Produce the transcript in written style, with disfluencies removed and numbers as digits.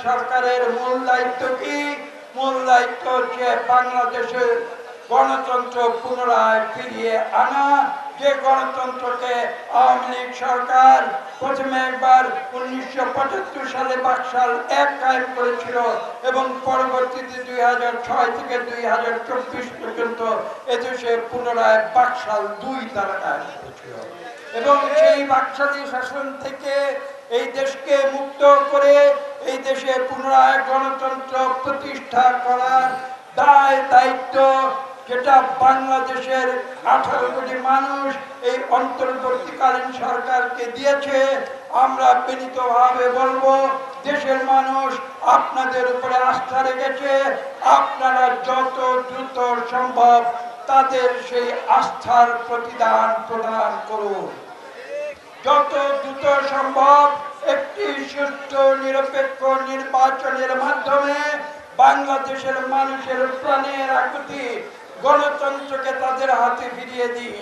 সরকারের মূল দায়িত্ব কি? মূল দায়িত্ব হচ্ছে বাংলাদেশের গণতন্ত্র পুনরায় ফিরিয়ে আনা। যে গণতন্ত্রকে আওয়ামী লীগ সরকার প্রথমে একবার 1975 সালে বাকশাল 1 কায়েম করেছিল এবং পরবর্তীতে 2006 থেকে 2024 পর্যন্ত এদেশে পুনরায় বাকশাল 2 তারা কায়েম করেছিল এবং সেই বাকশালী শাসন থেকে এই দেশকে মুক্ত করে এই দেশে পুনরায় গণতন্ত্র প্রতিষ্ঠা করার দায় দায়িত্ব যেটা বাংলাদেশের 18 কোটি মানুষ এই অন্তর্বর্তীকালীন সরকারকে দিয়েছে। আমরা বিনীতভাবে বলবো, দেশের মানুষ আপনাদের উপরে আস্থা রেখেছে। আপনারা যত দ্রুত সম্ভব তাদের সেই আস্থার প্রতিদান প্রদান করুন। যত দ্রুত সম্ভব একটি সুষ্ঠু নিরপেক্ষ নির্বাচনের মাধ্যমে বাংলাদেশের মানুষের প্রাণের আকুতি গণতন্ত্রকে তাদের হাতে ফিরিয়ে দিন।